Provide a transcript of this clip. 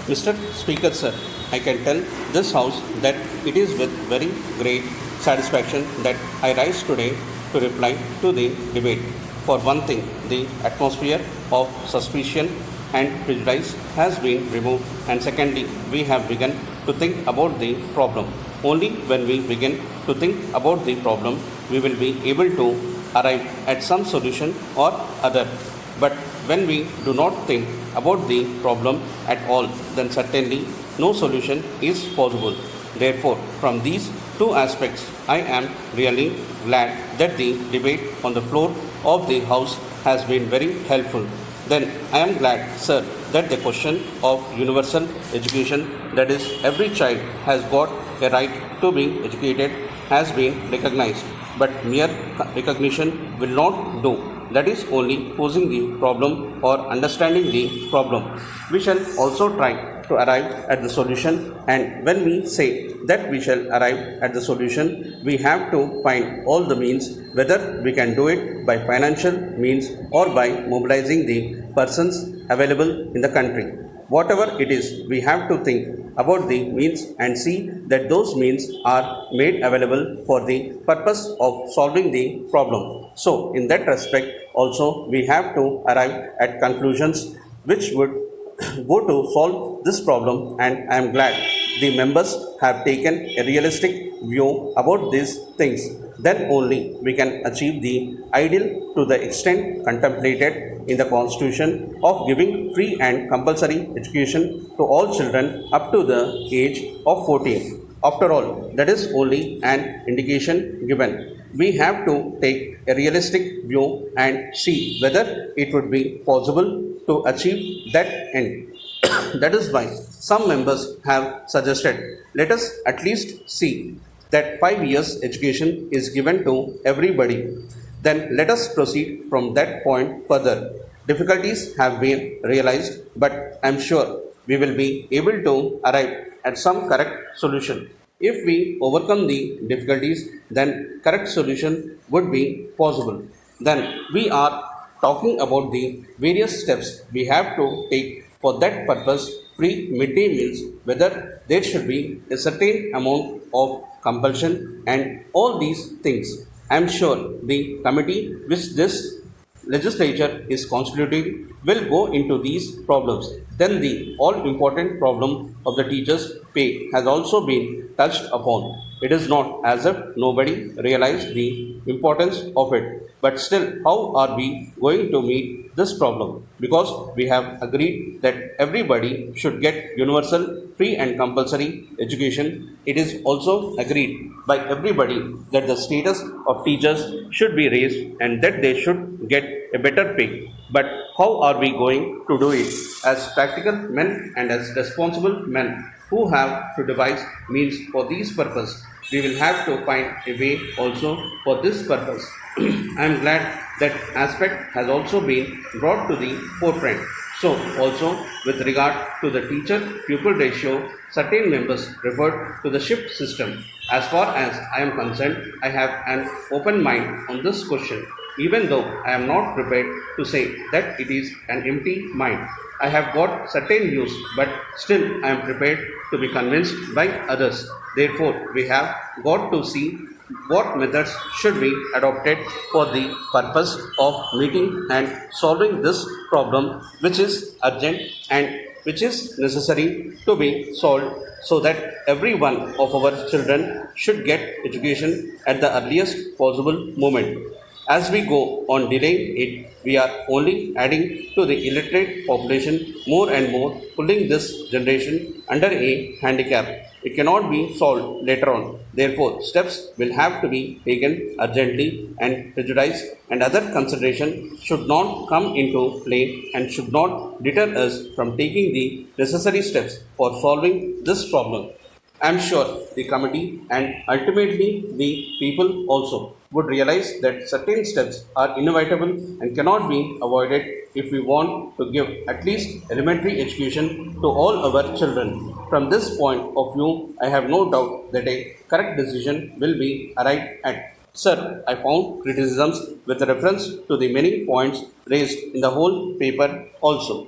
Mr. Speaker, sir, I can tell this House that it is with very great satisfaction that I rise today to reply to the debate. For one thing, the atmosphere of suspicion and prejudice has been removed, and secondly, we have begun to think about the problem. Only when we begin to think about the problem, we will be able to arrive at some solution or other. But when we do not think about the problem at all, then certainly no solution is possible. Therefore, from these two aspects, I am really glad that the debate on the floor of the House has been very helpful. Then I am glad, sir, that the question of universal education, that is, every child has got a right to be educated, has been recognized. But mere recognition will not do. That is only posing the problem or understanding the problem. We shall also try to arrive at the solution, and when we say that we shall arrive at the solution, we have to find all the means, whether we can do it by financial means or by mobilizing the persons available in the country. Whatever it is, we have to think about the means and see that those means are made available for the purpose of solving the problem. So, in that respect, also we have to arrive at conclusions which would go to solve this problem, and I am glad the members have taken a realistic view about these things. Then only we can achieve the ideal to the extent contemplated in the Constitution of giving free and compulsory education to all children up to the age of 14. After all, that is only an indication given. We have to take a realistic view and see whether it would be possible to achieve that end. That is why some members have suggested, let us at least see that 5 years education is given to everybody. Then let us proceed from that point further. Difficulties have been realized, but I am sure we will be able to arrive at some correct solution. If we overcome the difficulties, then correct solution would be possible. Then we are talking about the various steps we have to take for that purpose. Free midday meals, whether there should be a certain amount of compulsion, and all these things. I am sure the committee which this legislature is constituting will go into these problems. Then the all important problem of the teachers' pay has also been touched upon. It is not as if nobody realized the importance of it. But still, how are we going to meet this problem? Because we have agreed that everybody should get universal, free, and compulsory education. It is also agreed by everybody that the status of teachers should be raised and that they should get a better pay. But how are we going to do it? As practical men and as responsible men who have to devise means for these purpose, we will have to find a way also for this purpose. I am glad that aspect has also been brought to the forefront. So, also with regard to the teacher pupil ratio, certain members referred to the shift system. As far as I am concerned, I have an open mind on this question, even though I am not prepared to say that it is an empty mind. I have got certain views, but still I am prepared to be convinced by others. Therefore, we have got to see what methods should be adopted for the purpose of meeting and solving this problem, which is urgent and which is necessary to be solved, so that every one of our children should get education at the earliest possible moment. As we go on delaying it, we are only adding to the illiterate population more and more, pulling this generation under a handicap. It cannot be solved later on. Therefore, steps will have to be taken urgently, and prejudice and other consideration should not come into play and should not deter us from taking the necessary steps for solving this problem. I am sure the committee and ultimately the people also would realize that certain steps are inevitable and cannot be avoided if we want to give at least elementary education to all our children. From this point of view, I have no doubt that a correct decision will be arrived at. Sir, I found criticisms with reference to the many points raised in the whole paper also.